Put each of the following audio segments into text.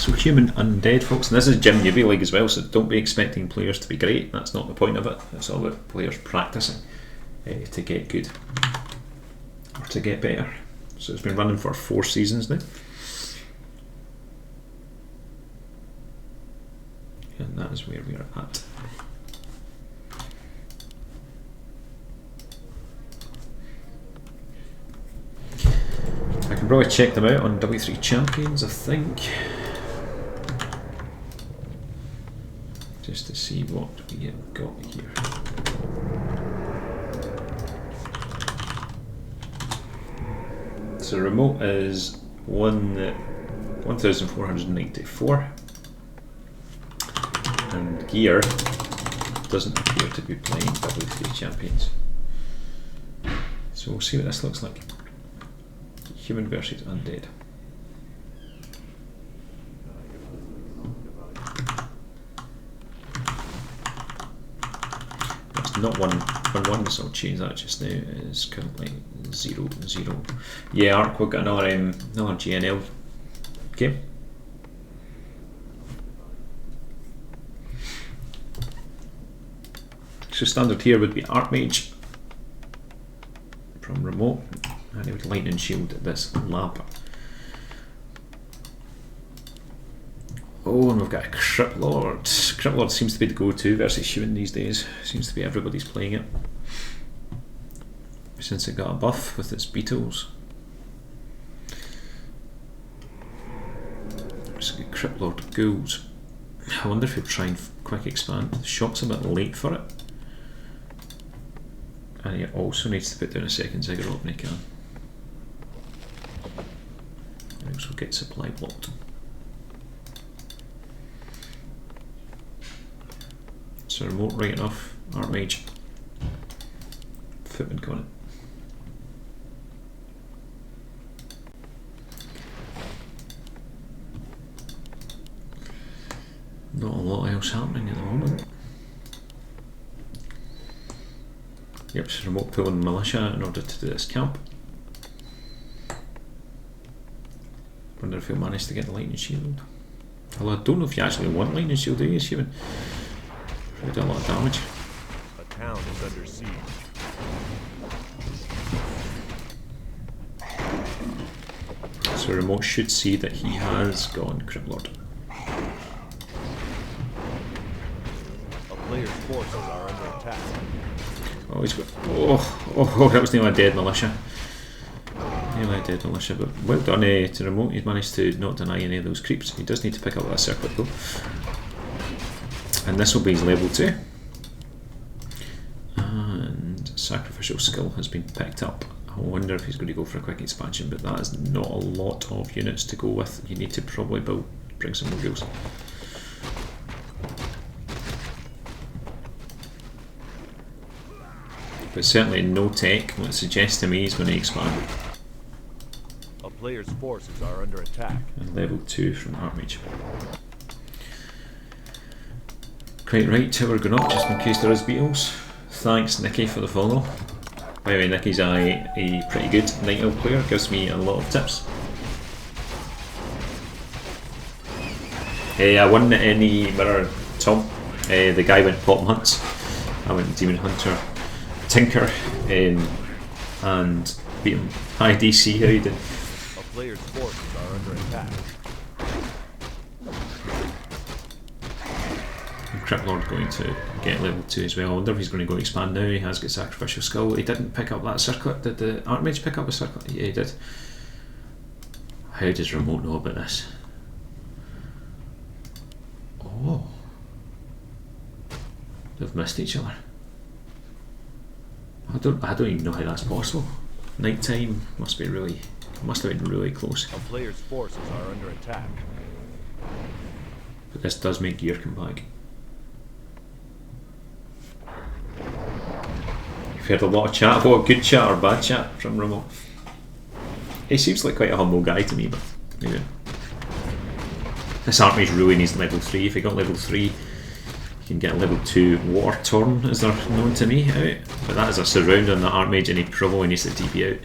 So human undead, folks, and this is Gym Newbie League as well, so don't be expecting players to be great. That's not the point of it. It's all about players practicing to get good or to get better. So it's been running for 4 seasons now, and that is where we're at. I can probably check them out on W3 Champions, I think, just to see what we have got here. So remote is 1,494, and gear doesn't appear to be playing W3 Champions. So we'll see what this looks like. Human versus undead. It's not 1-1, so I'll change that just now. It's currently 0-0. Yeah, Arc, we've got another GNL game. So standard here would be Archmage from remote, and he would lightning shield this lab. Oh, and we've got a Crypt Lord. Crypt Lord seems to be the go-to versus human these days. Seems to be everybody's playing it since it got a buff with its beetles. So get Crypt Lord ghouls. I wonder if he'll try and quick expand. The shop's a bit late for it, and he also needs to put down a second ziggurat when he can. He also gets supply blocked. So remote right enough. Archmage. Footman got it. Not a lot else happening at the moment. Yep, so remote pulling militia in order to do this camp. Wonder if he'll manage to get the lightning shield. Although I don't know if you actually want lightning shield, do you, Steven? Probably do a lot of damage. A town is under siege. So remote should see that he has gone Crypt Lord. A player's forces are under attack. Oh, he's got. Oh, that was nearly a dead militia. Nearly a dead militia, but well done to remote. He's managed to not deny any of those creeps. He does need to pick up that circlet though. And this will be his level 2. And sacrificial skill has been picked up. I wonder if he's going to go for a quick expansion, but that is not a lot of units to go with. You need to probably bring some more ghouls. But certainly no tech. What it suggests to me is going to expand. A player's forces are under attack. And level 2 from Archmage. Quite right, tower going up just in case there is beetles. Thanks Nicky for the follow. By the way, Nicky's a pretty good Night Owl player, gives me a lot of tips. I won any mirror Tom. The guy went Pop Hunts. I went Demon Hunter Tinker and beat him. Hi DC, how you doing? A player's forces are under attack. Crypt Lord going to get level 2 as well. I wonder if he's going to go expand now. He has got sacrificial skull. He didn't pick up that circlet. Did the Archmage pick up a circlet? Yeah, he did. How does remote know about this? Oh, they've missed each other. I don't even know how that's possible. Night time must have been really close. A player's forces are under attack. But this does make gear come back. You've heard a lot of chat. What good chat or bad chat from remote? He seems like quite a humble guy to me, but maybe. This Archmage really needs level 3. If he got level 3, he can get a level 2 Water Torn, as they're known to me, out. But that is a surround on the Archmage, and he probably needs to TP out.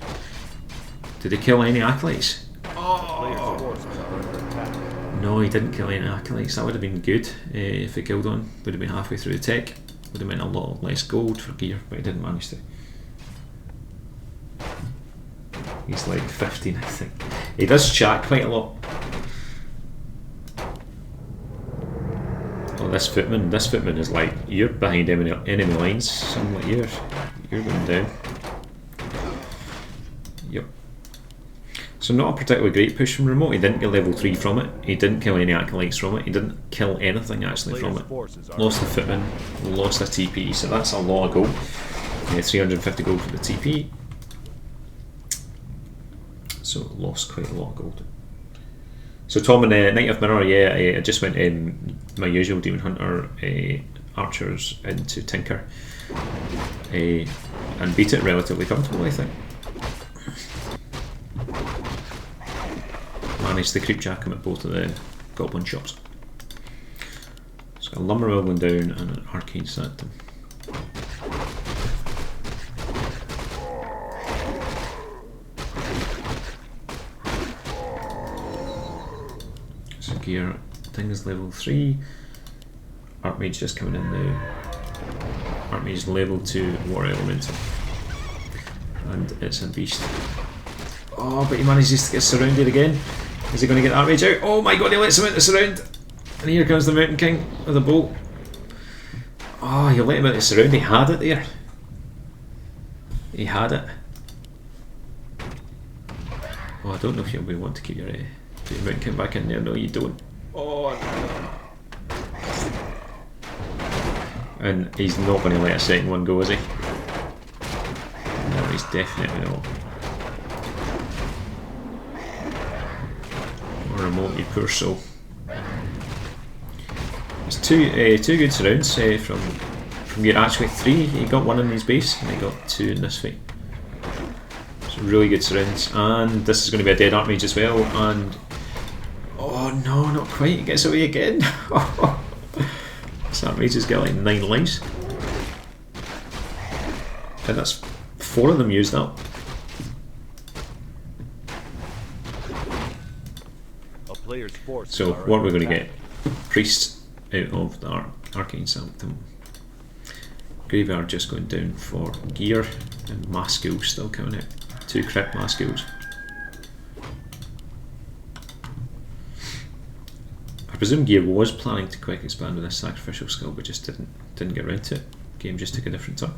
Did he kill any acolytes? Oh! are under attack. No, he didn't kill any acolytes. That would have been good if he killed one. Would have been halfway through the tech. Would have meant a lot less gold for gear, but he didn't manage to. He's like 15, I think. He does chat quite a lot. Oh, this footman is like, you're behind enemy lines. Something like you're going down. Yep. So not a particularly great push from remote. He didn't get level 3 from it. He didn't kill any acolytes from it. He didn't kill anything actually from it. Lost the footman, lost a TP, so that's a lot of gold. 350 gold for the TP. So lost quite a lot of gold. So Tom and Knight of Mirror, yeah, I just went my usual Demon Hunter archers into Tinker and beat it relatively comfortably, I think. Managed to creep jack him at both of the goblin shops. So a lumber mill going down and an arcane sanctum. So gear thing is level 3. Archmage just coming in now. Archmage level 2 war element. And it's a beast. Oh, but he manages to get surrounded again. Is he going to get Archmage out? Oh my god, he lets him out the surround. And here comes the Mountain King with a bolt. Oh, you let him out the surround. He had it there. He had it. Oh, I don't know if you'll want to keep your Mountain King back in there. No, you don't. Oh, no. And he's not going to let a second one go, is he? No, he's definitely not. Remote, you poor soul. There's two good surrounds from your actually 3. He got 1 in his base and he got 2 in this fight. So really good surrounds, and this is going to be a dead Archmage as well. And oh no, not quite. He gets away again. This Archmage has got like 9 lives, and that's 4 of them used up. So what we're going to get? Priest out of the Arcane Sanctum. Graveyard just going down for gear, and Maskil still coming out. 2 Crypt Maskils. I presume gear was planning to quick expand with this sacrificial skill, but just didn't get around to it. Game just took a different turn.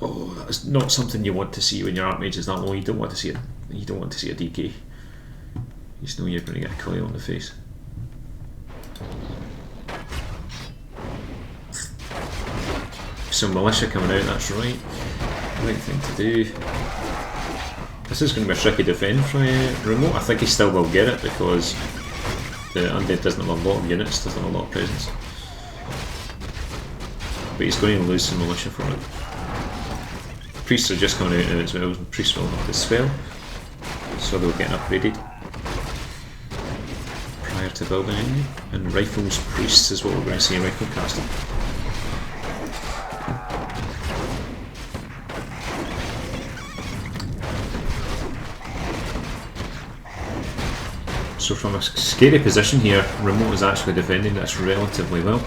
Oh, that's not something you want to see when your Archmage is that low. You don't want to see it. You don't want to see a DK. You just know you're going to get a coil on the face. So militia coming out, that's right. Right thing to do. This is going to be a tricky defend from remote. I think he still will get it because the undead doesn't have a lot of units, doesn't have a lot of presence. But he's going to lose some militia for it. Priests are just coming out now as well. Priests will have the spell, so they'll get upgraded prior to building any. And rifles priests is what we're going to see in rifle casting. So from a scary position here, remote is actually defending this relatively well.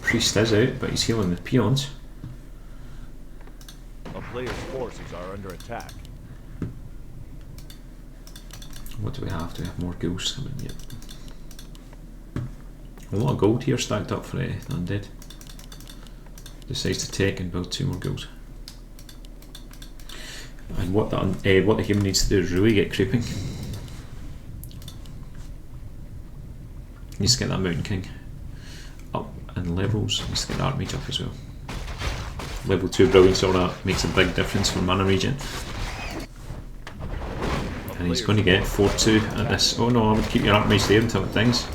Priest is out, but he's healing the peons. A player's forces are under attack. What do we have? Do we have more ghouls coming yet? A lot of gold here stacked up for the undead. Decides to take and build 2 more ghouls. And what the human needs to do is really get creeping. Needs to get that Mountain King up in levels. Needs to get the Archmage up as well. Level 2 brilliance, all that makes a big difference for mana regen. And he's going to get 4-2 at this. Oh no, I would keep your Archmage there until it dings.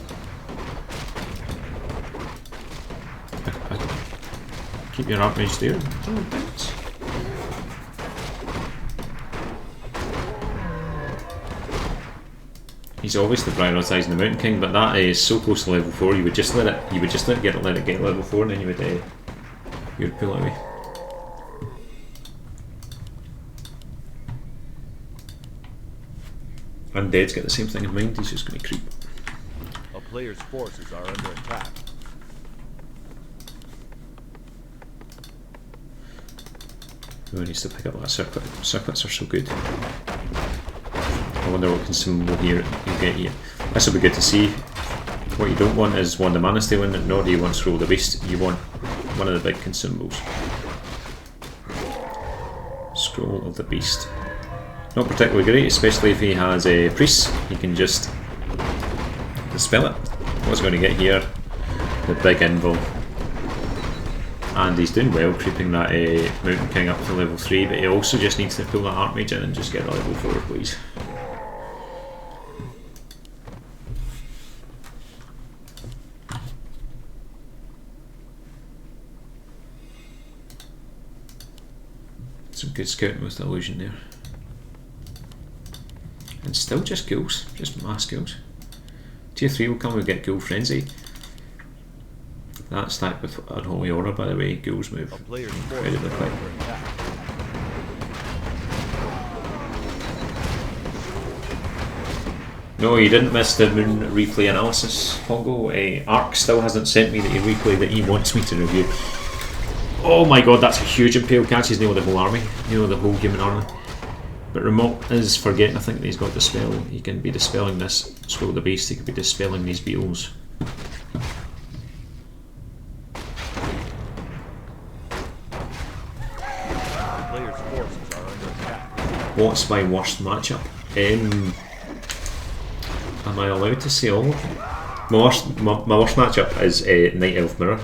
Keep your Archmage there until it dings. He's obviously prioritising the Mountain King, but that is so close to level 4. You would just let it get level 4, and then you would pull it away. Undead's got the same thing in mind, he's just going to creep. A player's forces are under attack. Who needs to pick up that circlet? Circlets are so good. I wonder what consumable here you get here. This will be good to see. What you don't want is one of the mana stealing, nor do you want Scroll the Beast. You want one of the big consumables. Scroll of the Beast. Not particularly great, especially if he has a priest. He can just dispel it. What's going to get here? The big invul. And he's doing well creeping that Mountain King up to level 3, but he also just needs to pull that Archmage in and just get the level 4, please. Some good scouting with the illusion there. And still just ghouls, just mass ghouls. Tier 3 will come and get Ghoul Frenzy. That stacked with Unholy Order, by the way, ghouls move incredibly quick. No, you didn't miss the Moon replay analysis, Pongo. Ark still hasn't sent me the replay that he wants me to review. Oh my god, that's a huge impale catch. He's nailed the whole army, nailed the whole human army. But Remote is forgetting, I think, that he's got Dispel. He can be dispelling this Scroll the Beast, he could be dispelling these beetles. What's my worst matchup? Am I allowed to say all of them? My worst matchup is Night Elf Mirror,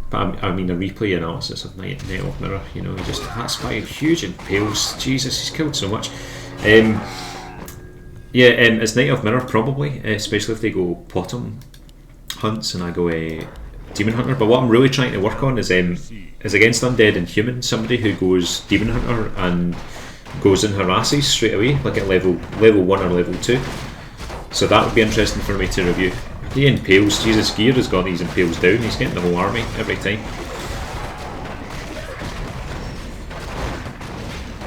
but I mean a replay analysis of Night Elf Mirror. You know, he just hats 5 huge impales. Jesus, he's killed so much. It's Night Elf Mirror probably, especially if they go bottom hunts and I go Demon Hunter. But what I'm really trying to work on is against Undead and Human, somebody who goes Demon Hunter and goes and harasses straight away, like at level 1 or level 2. So that would be interesting for me to review. He impales, Jesus, Gear has got these impales down, he's getting the whole army every time.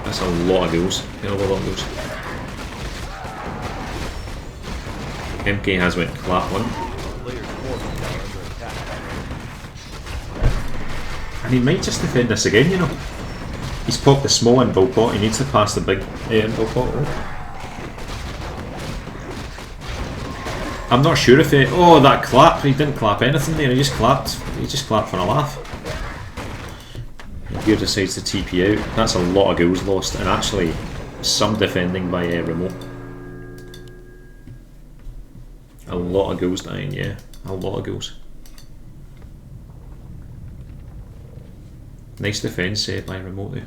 That's a lot of ghouls, a lot of ghouls. MK has went clap 1. And he might just defend this again, you know. He's popped the small invul pot, he needs to pass the big invul pot. I'm not sure if he... Oh, that clap! He didn't clap anything there, he just clapped for a laugh. Gear decides to TP out. That's a lot of ghouls lost, and actually some defending by Remote. A lot of ghouls dying, yeah. A lot of ghouls. Nice defence by Remote there.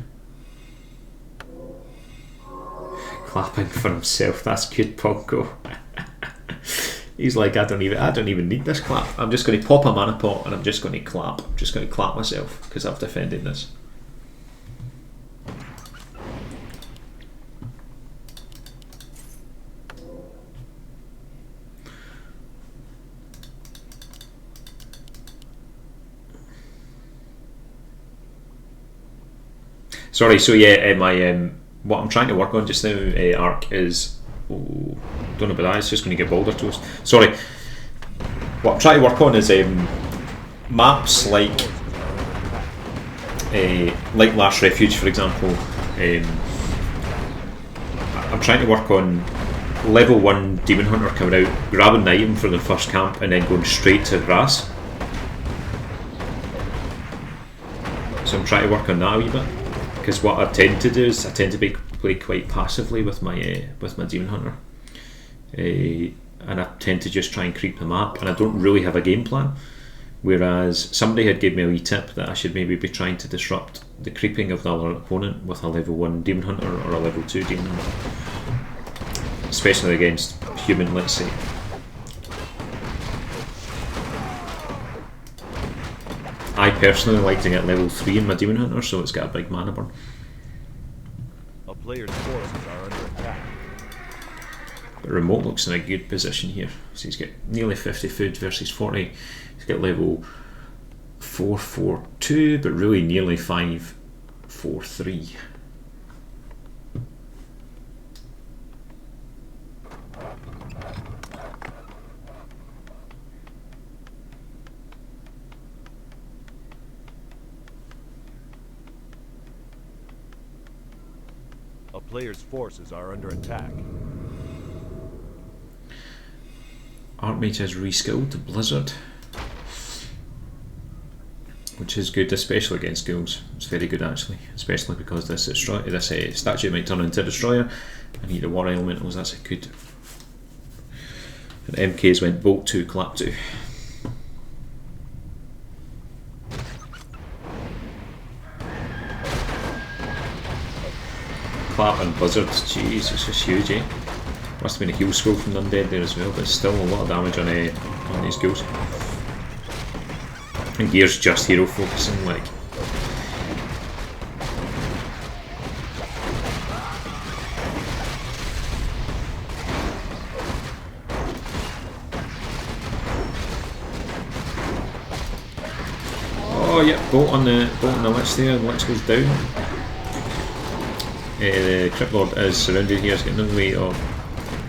Clapping for himself, that's good, Pongo. He's like, I don't even need this clap. I'm just going to pop a mana pot and I'm just going to clap. I'm just going to clap myself because I've defended this. Sorry, so yeah, what I'm trying to work on just now, Ark, is... Oh, don't know about that, it's just going to get Boulder Toast. Sorry. What I'm trying to work on is maps like Last Refuge, for example. I'm trying to work on level 1 Demon Hunter coming out, grabbing an item for the first camp and then going straight to Grass. So I'm trying to work on that a wee bit. Because what I tend to do is I tend to play quite passively with my Demon Hunter, and I tend to just try and creep the map, and I don't really have a game plan. Whereas somebody had gave me a wee tip that I should maybe be trying to disrupt the creeping of the other opponent with a level 1 Demon Hunter or a level 2 Demon Hunter, especially against Human, let's say. I personally like to get level 3 in my Demon Hunter, so it's got a big mana burn. A player's forces are under attack. But Remote looks in a good position here. So he's got nearly 50 food versus 40. He's got level 442, but really nearly 543. A player's forces are under attack. Archmage has reskilled to Blizzard, which is good, especially against ghouls. It's very good actually, especially because this statue might turn into a destroyer. I need the war elementals, that's a good. And MK's went bolt 2, clap 2. Clap and Blizzard, jeez, it's just huge, eh? Must have been a heal scroll from Undead there as well, but still a lot of damage on these ghouls. And Gear's just hero focusing, like. Oh yeah, bolt on the Lich there, the Lich goes down. The Crypt Lord is surrounded here, he's got no way of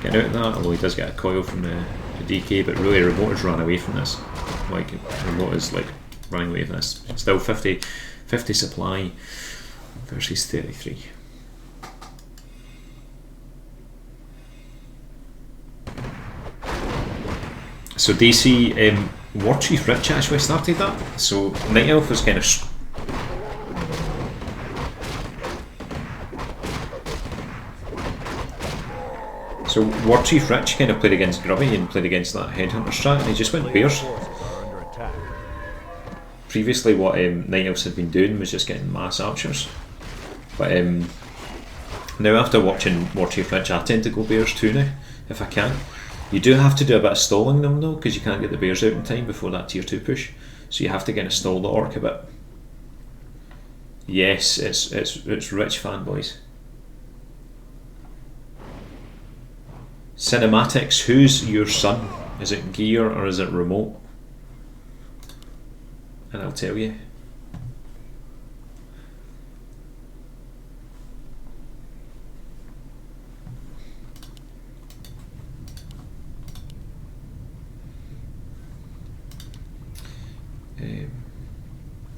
getting out of that, although he does get a coil from the DK, but really Remote has run away from this. Like, Remote is like running away from this. Still 50 supply versus 33. So DC, War Chief Rich actually started that, so Night Elf was kind of so War Chief Rich kind of played against Grubby and played against that Headhunter strat, and he just went Bears. Previously what Night Elves had been doing was just getting mass archers, but now after watching War Chief Rich I tend to go Bears too now, if I can. You do have to do a bit of stalling them though, because you can't get the Bears out in time before that tier 2 push, so you have to kind of stall the Orc a bit. Yes, it's Rich fanboys. Cinematics, who's your son? Is it Gear or is it Remote? And I'll tell you.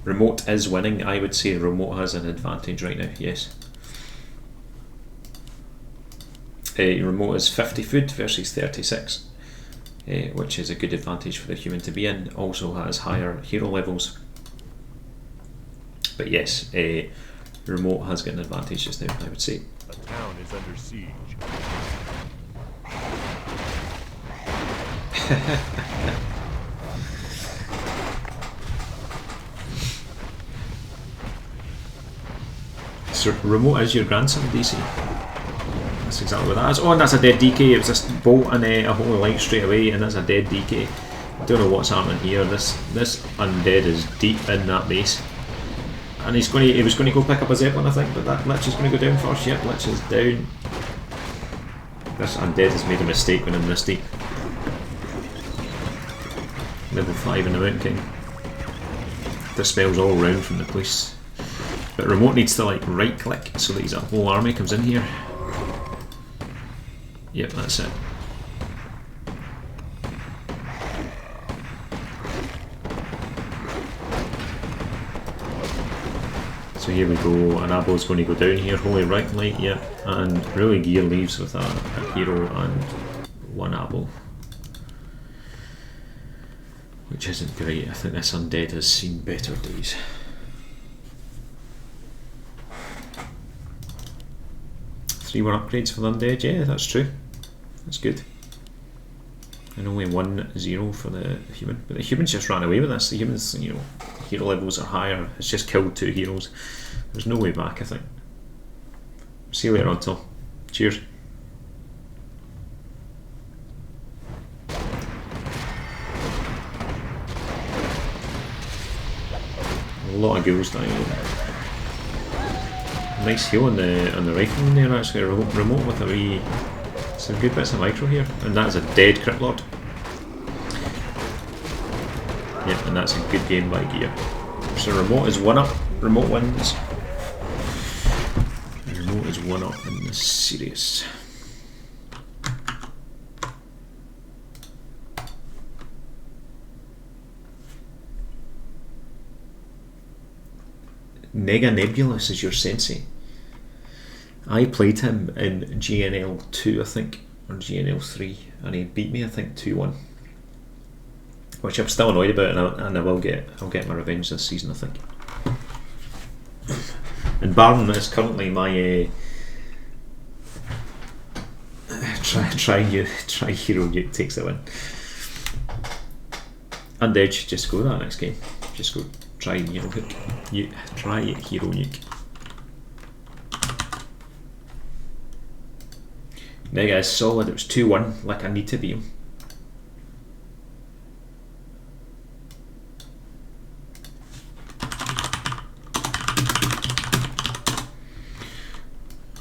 Remote is winning. I would say Remote has an advantage right now, yes. Remote is 50 food versus 36, which is a good advantage for the human to be in. Also has higher hero levels. But yes, Remote has got an advantage just now, I would say. A town is under siege. So Remote is your grandson, DC. That's exactly what that is. Oh, and that's a dead DK. It was just bolt and a holy light straight away, and that's a dead DK. I don't know what's happening here. This undead is deep in that base, and he was going to go pick up a Zeppelin, I think, but that Lich is going to go down first. Yep, Lich is down. This undead has made a mistake when in this deep. Level 5 in the Mountain King. Dispels all round from the police. But Remote needs to like right click so that his whole army comes in here. Yep, that's it. So here we go, and Abo's going to go down here, holy right light, yep, and really Gear leaves with a hero and one Abo. Which isn't great. I think this undead has seen better days. Three more upgrades for the undead, yeah, that's true. That's good. And only 1-0 for the human. But the humans just ran away with this. The humans, you know, hero levels are higher. It's just killed 2 heroes. There's no way back, I think. See you later on, Tom. Cheers. A lot of ghouls dying. Nice heal on the rifleman there actually, remote with a wee, some good bits of micro here, and that is a dead Crypt Lord. Yep, and that's a good game by Gear. So Remote is 1 up, Remote wins. Remote is 1 up in the series. Mega Nebulous is your sensei. I played him in GNL 2, I think, or GNL 3, and he beat me, I think, 2-1. Which I'm still annoyed about, and I'll get my revenge this season, I think. And Baron is currently my try hero nuke takes the win. And Edge, just go that next game. Just go try hero nuke. Try hero nuke. Now guys, solid. It was 2-1. Like I need to beat him.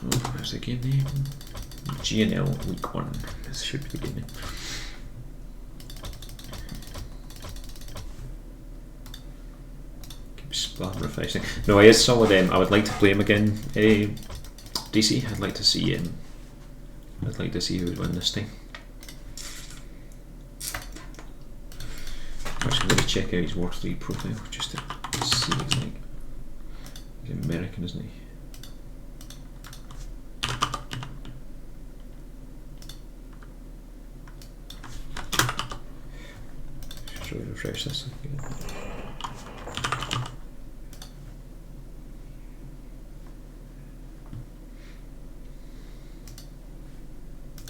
Oh, where's the game name? GNL Week 1. This should be the game name. Keep splat refreshing. No, he is solid. I would like to play him again. DC. I'd like to see him. I'd like to see who would win this time. Actually, I'm going to check out his Warcraft profile just to see what he's like. He's American, isn't he? Should we refresh this?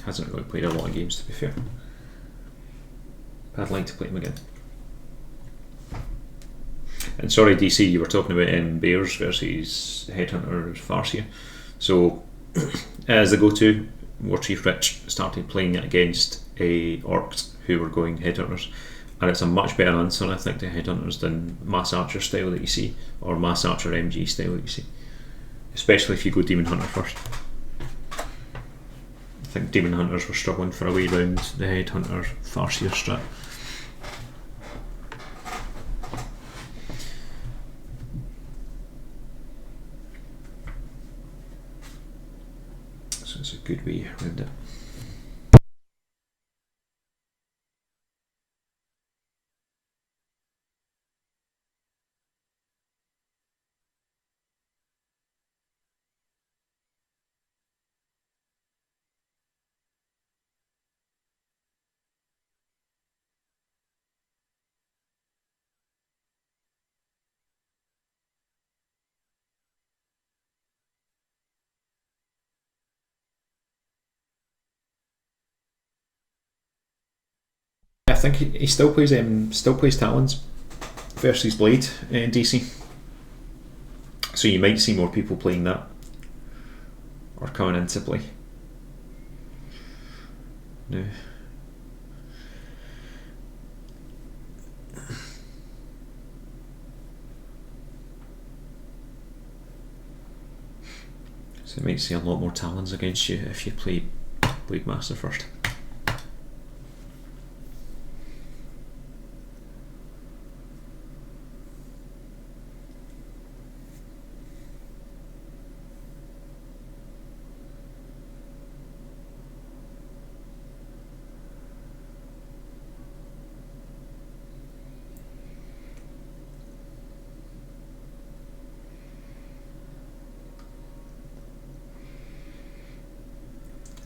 Hasn't really played a lot of games, to be fair. But I'd like to play him again. And sorry, DC, you were talking about Bears versus Headhunter Farseer. So, as the go-to, Warcraft Rich started playing it against Orcs who were going Headhunters. And it's a much better answer, I think, to Headhunters than Mass Archer style that you see, or Mass Archer MG style that you see. Especially if you go Demon Hunter first. I think Demon Hunters were struggling for a way round the Headhunter Farseer strat. So it's a good way around it. I think he still plays Talons versus Blade in DC. So you might see more people playing that or coming into play. No. So you might see a lot more Talons against you if you play Blade Master first.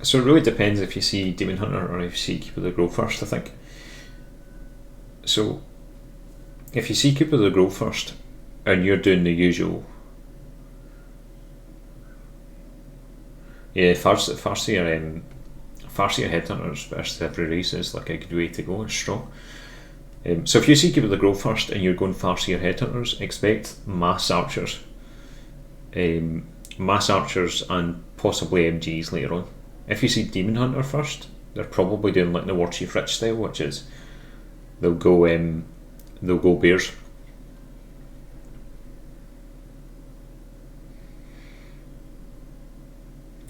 So it really depends if you see Demon Hunter or if you see Keeper of the Grove first, I think. So if you see Keeper of the Grove first and you're doing the usual Farseer Headhunters versus every race is like a good way to go, it's strong. So if you see Keeper of the Grove first and you're going Farseer Headhunters, expect Mass Archers. Mass Archers and possibly MGs later on. If you see Demon Hunter first, they're probably doing like the Warchief Rich style, which is they'll go Bears.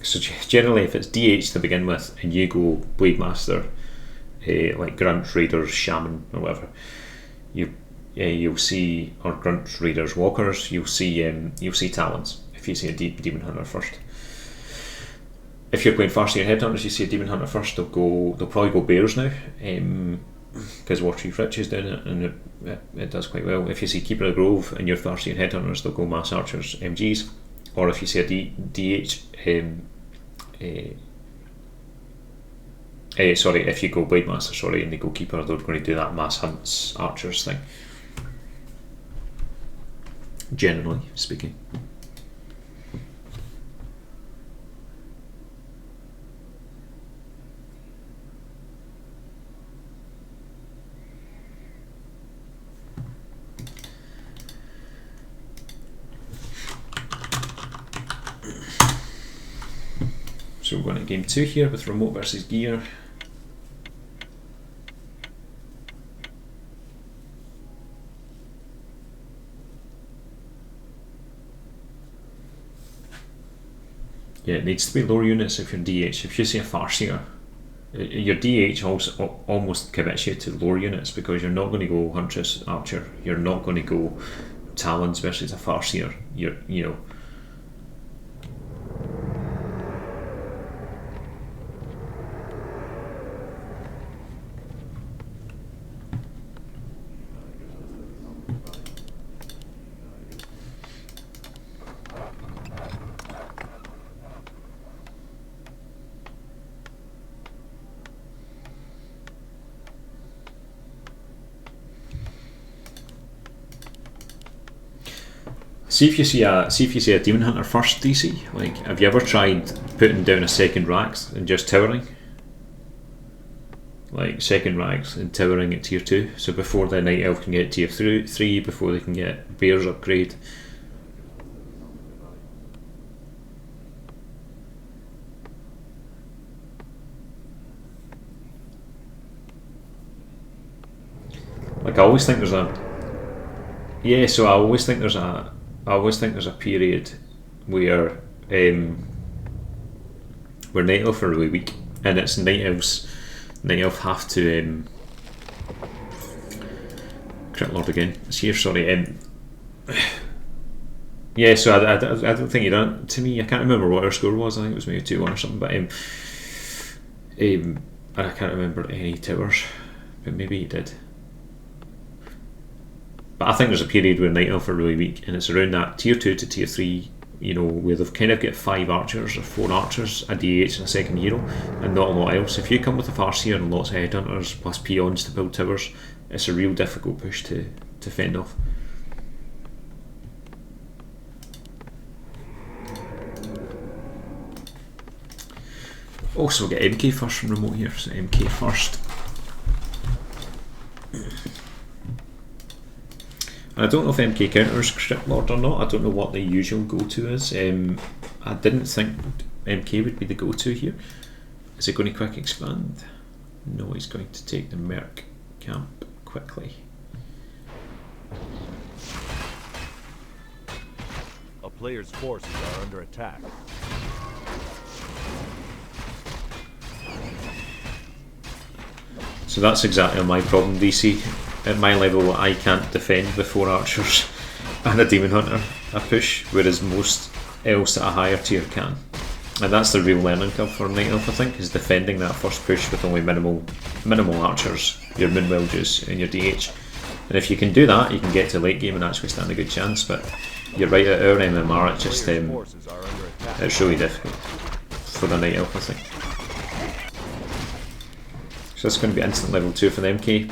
So generally, if it's DH to begin with, and you go Blade Master, like Grunt Raiders, Shaman, or whatever, you'll see, or Grunt Raiders, Walkers, you'll see Talons if you see a Demon Hunter first. If you're playing Farseer Headhunters, you see a Demon Hunter first, they'll probably go Bears now, because Warchief Rich is doing it, and it does quite well. If you see Keeper of the Grove and you're Farseer Headhunters, they'll go Mass Archers, MGs. or if you say a DH, sorry, if you go Blade Master, sorry, and they go Keeper, they're going to do that mass hunts archers thing. Generally speaking. So we're going to game 2 here with remote versus gear. Yeah, it needs to be lower units if you're DH. If you say a Farseer, your DH also almost commits you to lower units, because you're not going to go Huntress Archer, you're not going to go Talons versus a Farseer. You know. See if you see a Demon Hunter first, DC. Like, have you ever tried putting down a second racks and just towering? Like second racks and towering at tier 2. So before the Night Elf can get tier 3, before they can get Bears upgrade. Like, I always think there's a period where Night Elf are really weak, and it's Night Elf have to Crit Lord again. It's here, sorry. Yeah, so I don't think you done. To me, I can't remember what our score was. I think it was maybe 2-1 or something. But and I can't remember any towers, but maybe he did. But I think there's a period where Night Elf are really weak, and it's around that tier 2 to tier 3, you know, where they've kind of got 5 archers or 4 archers, a DH and a second hero, and not a lot else. If you come with a Farseer and lots of headhunters plus peons to build towers, it's a real difficult push to fend off. Also, we'll get MK first from remote here, so MK first. I don't know if MK counters Crit Lord or not. I don't know what the usual go-to is. I didn't think MK would be the go-to here. Is it going to quick expand? No, he's going to take the Merc camp quickly. A player's forces are under attack. So that's exactly my problem, DC. At my level, I can't defend with 4 archers and a Demon Hunter a push, whereas most else at a higher tier can. And that's the real learning curve for Night Elf, I think, is defending that first push with only minimal archers, your Moonwelges and your DH. And if you can do that, you can get to late game and actually stand a good chance. But you're right, at our MMR, it's just it's really difficult for the Night Elf, I think. So that's going to be instant level 2 for the MK.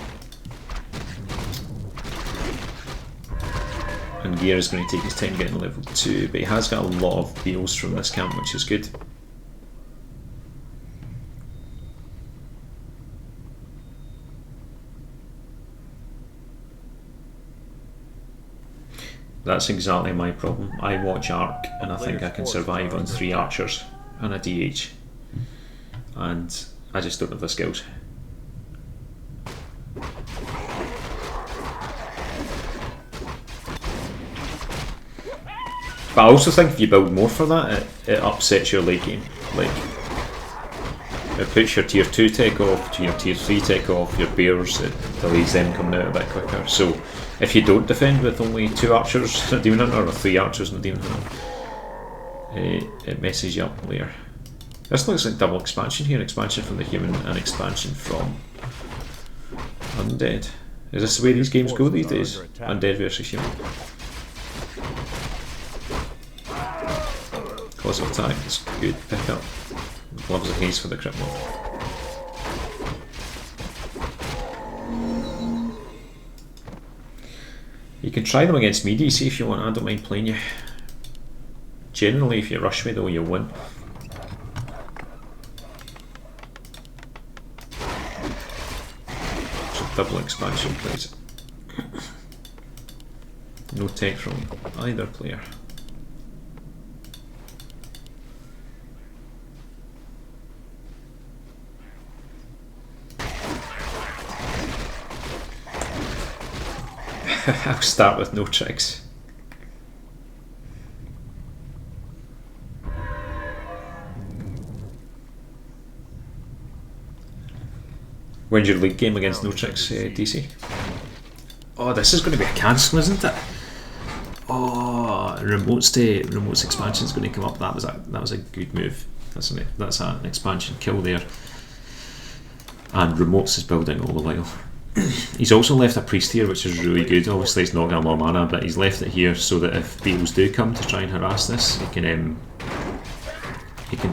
And Gear is going to take his time getting level 2, but he has got a lot of BOs from this camp, which is good. That's exactly my problem. I watch Arc and I think I can survive on 3 archers and a DH, and I just don't have the skills. But I also think if you build more for that, it upsets your late game. Like, it puts your tier 2 tech off, your tier 3 tech off, your bears, it delays them coming out a bit quicker. So if you don't defend with only 2 archers and a Demon Hunter, or 3 archers and a Demon Hunter, it messes you up later. This looks like double expansion here, expansion from the human and expansion from Undead. Is this the way these games go these days? Undead versus human. explosive attack. It's good pickup. Gloves of haste for the crit block. You can try them against me, DC, if you want. I don't mind playing you. Generally, if you rush me though, you'll win. So double expansion, please. No tech from either player. I'll start with no tricks. When's your league game against no tricks, DC? Oh, this is going to be a cancel, isn't it? Oh, remotes expansion is going to come up. That was a good move. That's an expansion kill there. And remotes is building all the while. He's also left a priest here, which is really good. Obviously, it's not going to have more mana, but he's left it here so that if beetles do come to try and harass this, he can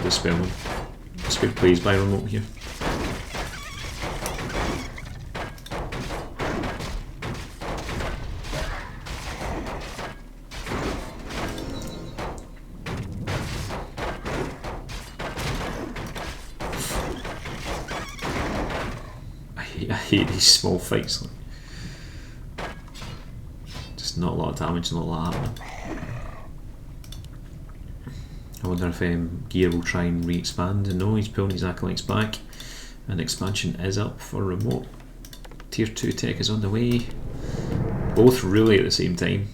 dispel them. It's good plays by remote here. I hate these small fights. Just not a lot of damage, not a lot happening. I wonder if Gear will try and re-expand. No, he's pulling his acolytes back. And expansion is up for remote. Tier 2 tech is on the way. Both really at the same time.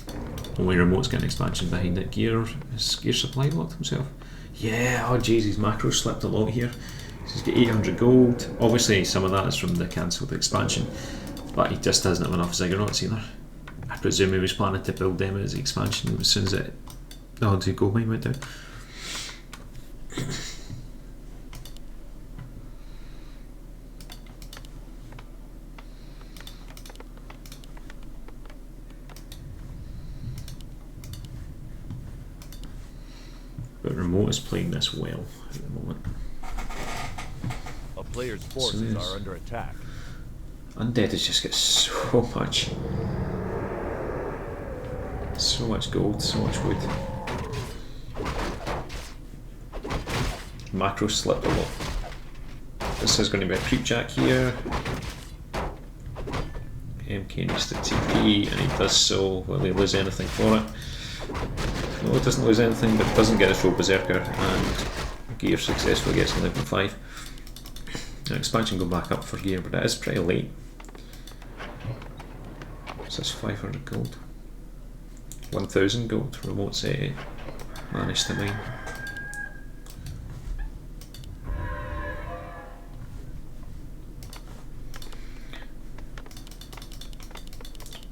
Only remote's got an expansion behind it. Gear supply locked himself. Yeah, oh jeez, his macro slipped a lot here. He's got 800 gold. Obviously some of that is from the cancelled expansion, but he just doesn't have enough Ziggurats either. I presume he was planning to build them as the expansion as soon as the 100 gold mine went down. But remote is playing this well at the moment. Players' forces are under attack. Undead has just got so much gold, so much wood. Macro slipped a lot. This is going to be a creep jack here. MK needs to TP, and he does so. Will he lose anything for it? No, it doesn't lose anything, but it doesn't get a full berserker, and Gear successfully gets an level 5. An expansion go back up for Gear, but it is pretty late. So that's 500 gold. 1000 gold. Remote's managed to mine.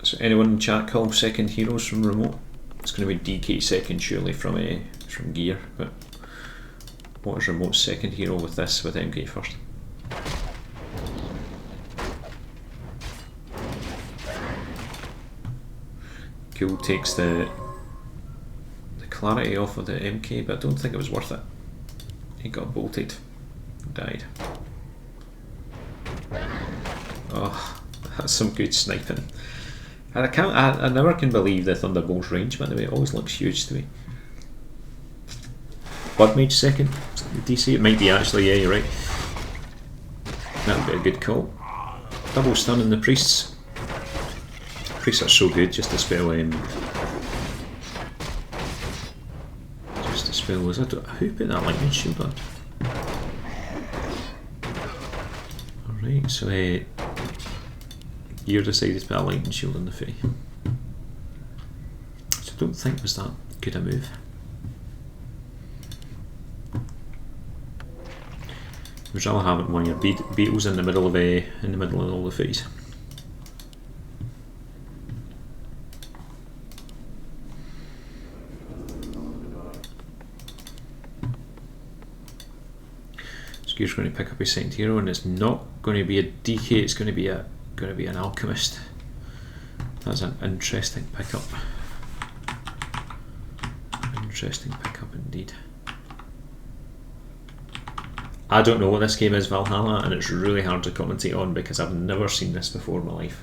So anyone in chat call second heroes from remote? It's going to be DK second surely from Gear, but what is remote's second hero with this, with MK first? Cool takes the clarity off of the MK, but I don't think it was worth it. He got bolted, died. Oh, that's some good sniping. And I never can believe the Thunderbolt's range, by the way. It always looks huge to me. Blood Mage second, DC. It might be actually. Yeah, you're right. That would be a good call. Double stun in the priests. Priests are so good, just to spell was it? Who put that lightning shield on? Alright, so Gear decided to put a lightning shield on the Fae. So I don't think it was that good a move. Would rather have it when your beetles in the middle of all the Faes. Gear's going to pick up his second hero, and it's not going to be a DK. It's going to be an alchemist. That's an interesting pickup. Interesting pickup indeed. I don't know what this game is, Valhalla, and it's really hard to commentate on because I've never seen this before in my life.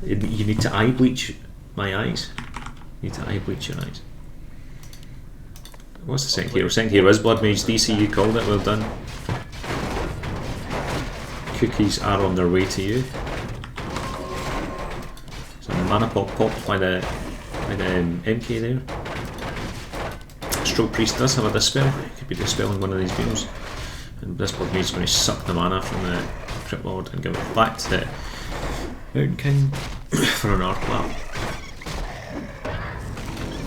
You need to eye bleach my eyes. You need to eye bleach your eyes. What's the second hero? Second hero is Blood Mage. DC, you called it, well done. Cookies are on their way to you. So mana popped by the MK there. Stroke Priest does have a dispel. Could be dispelling one of these beams. And this Blood Mage is going to suck the mana from the Crypt Lord and give it back to the Mountain King for an arc clap.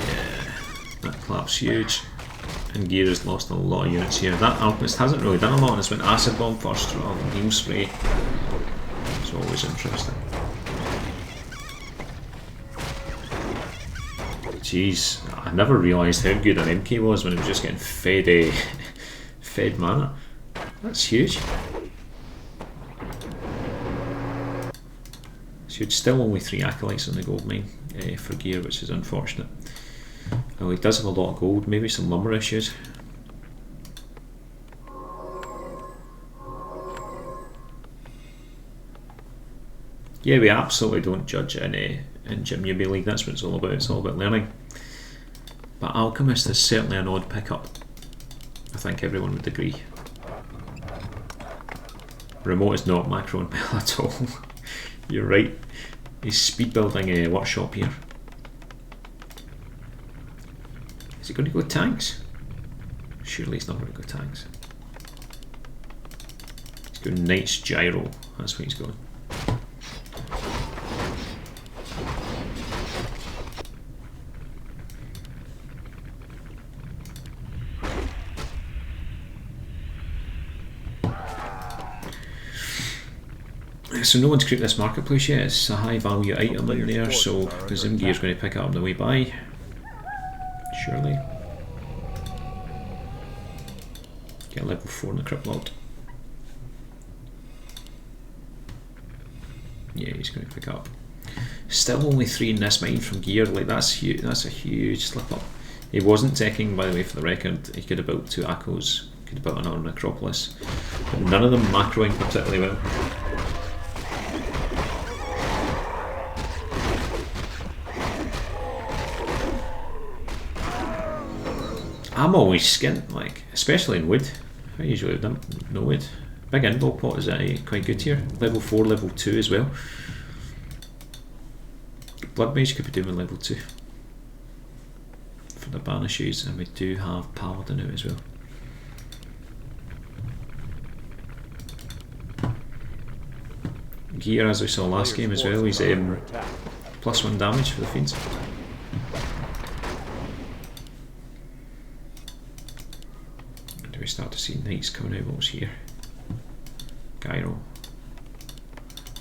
Yeah, that clap's huge. And Gear has lost a lot of units here. That Alchemist hasn't really done a lot, and it's went Acid Bomb first rather than Beam Spray. It's always interesting. Jeez, I never realised how good an MK was when it was just getting fed, fed mana. That's huge. It's huge. Still only 3 acolytes on the gold mine for Gear, which is unfortunate. Oh, he does have a lot of gold, maybe some lumber issues. Yeah, we absolutely don't judge in Gym Newbie League, that's what it's all about learning. But Alchemist is certainly an odd pickup. I think everyone would agree. Remote is not macro and Bell at all. You're right. He's speed building a workshop here. Is he going to go tanks? Surely he's not going to go tanks. He's going Knight's Gyro. That's where he's going. So no one's creeped this marketplace yet. It's a high value item in there, so I presume Gear's going to pick it up on the way by. Surely. Get level 4 in the Crypt Lord. Yeah, he's going to pick up. Still only 3 in this mine from Gear. Like that's huge. That's a huge slip up. He wasn't taking, by the way, for the record. He could have built 2 Akos. Could have built another Necropolis. But none of them macroing particularly well. I'm always skint, like, especially in wood. I usually don't know wood. Big invul pot is quite good here. Level 4, level 2 as well. Blood Mage could be doing level 2 for the banishes, and we do have Paladin out as well. Gear, as we saw last game as well, he's +1 damage for the Fiends. We start to see Knights coming out. What was here? Gyro.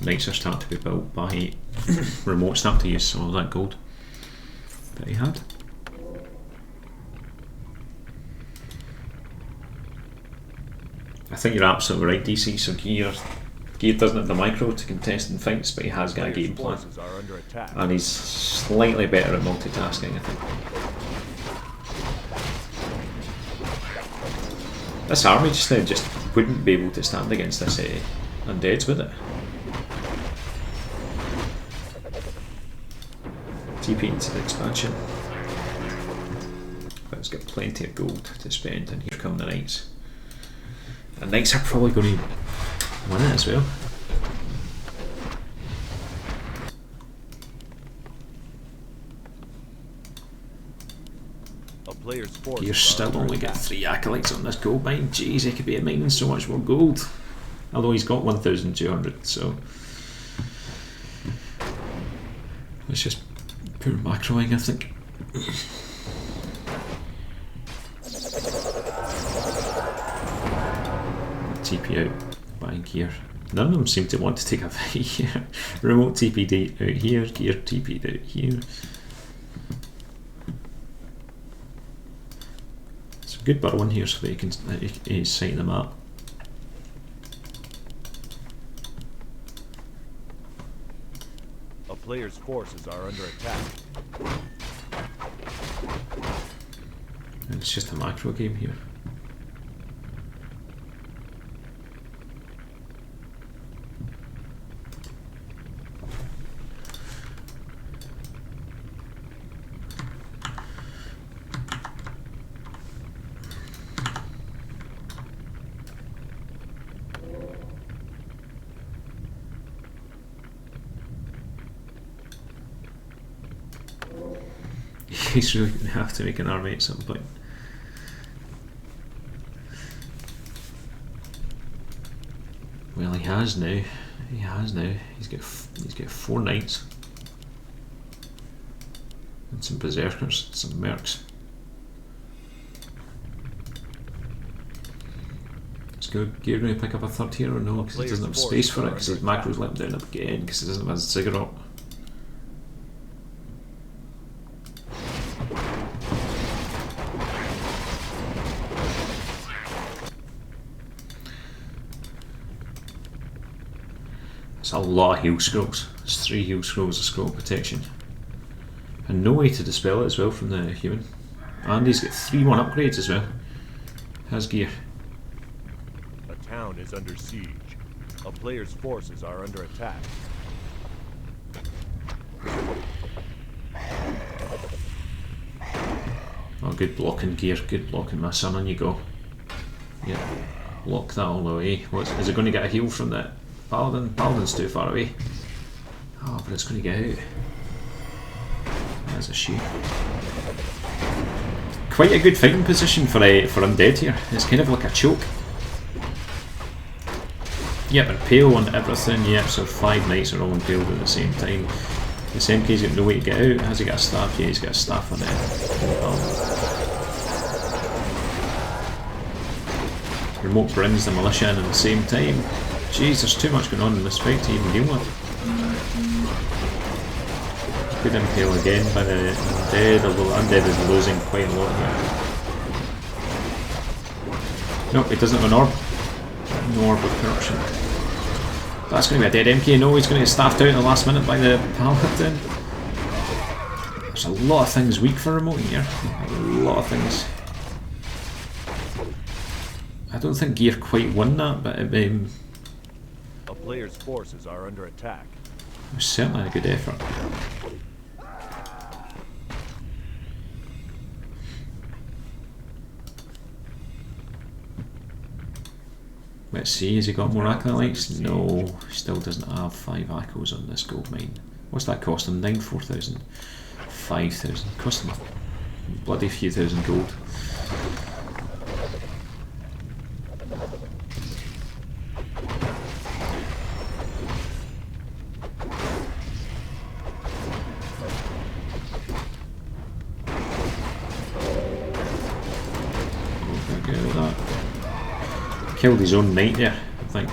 Knights are starting to be built by Remote, starting to use some of that gold that he had. I think you're absolutely right, DC. So Gear doesn't have the micro to contest in fights, but he has got a game plan, and he's slightly better at multitasking, I think. This army just now just wouldn't be able to stand against this undeads, would it? TP into the expansion. But it's got plenty of gold to spend, and here come the Knights. The Knights are probably going to win it as well. You're still only got 3 acolytes on this gold mine. Jeez, he could be mining so much more gold. Although he's got 1,200, so it's just poor macroing, I think. TP out, buying Gear. None of them seem to want to take a fight here. Remote TP'd out here, Gear TP'd out here. Good burrow in here so that he can sight them up. A player's forces are under attack. And it's just a macro game here. He's really going to have to make an army at some point. Well, he has now. He has now. He's got 4 knights and some berserkers, some mercs. Let's go. Gear going to pick up a third here or no? Because he doesn't have space for it. Because his macro's let him down again. Because he doesn't have a ziggurat. A lot of heal scrolls. It's 3 heal scrolls of scroll protection. And no way to dispel it as well from the human. And he's got 3-1 upgrades as well. Has gear. A town is under siege. A player's forces are under attack. Oh, good blocking, gear. Good blocking, my son. On you go. Yeah. Block that all the way. Is it going to get a heal from that? Paladin? Paladin's too far away. Oh, but it's going to get out. That's a shame. Quite a good fighting position for undead here. It's kind of like a choke. Yep, impale on everything. Yep, so 5 knights are all impaled at the same time. The SMK's got no way to get out. Has he got a staff? Yeah, he's got a staff on it. Remote brings the militia in at the same time. Jeez, there's too much going on in this fight to even deal with. Good impale again by the undead, although the undead is losing quite a lot here. Nope, he doesn't have an orb. No orb of corruption. That's going to be a dead MK. No, he's going to get staffed out in the last minute by the paladin. There's a lot of things weak for remote here. A lot of things. I don't think gear quite won that, but it A player's forces are under attack. was certainly a good effort. Let's see, has he got more acolytes? No, he still doesn't have 5 acos on this gold mine. What's that cost him? 4,000. 5,000. Cost him a bloody few thousand gold. Killed his own knight there, I think.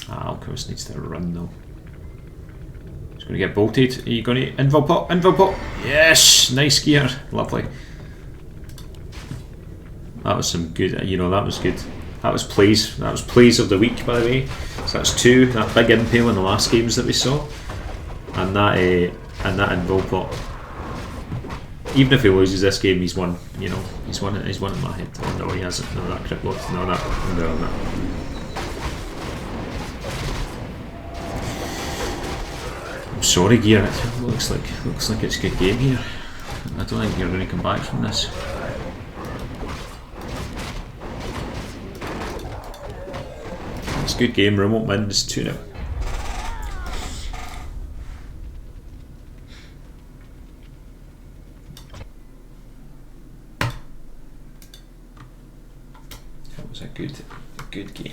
Alchemist needs to run though. He's going to get bolted. Are you going to invul pop? Invul pop! Yes! Nice gear. Lovely. That was some good, you know, that was good. That was plays. That was plays of the week, by the way. So that's 2. That big impale in the last games that we saw, and that invul pop. Even if he loses this game, he's won. You know, he's won it. He's won in my head. Oh, no, he hasn't. No, that crit lock. No, that. I'm sorry, gear. It looks like it's a good game here. I don't think you're going to come back from this. It's a good game. Remote wins 2-0. That was a good game.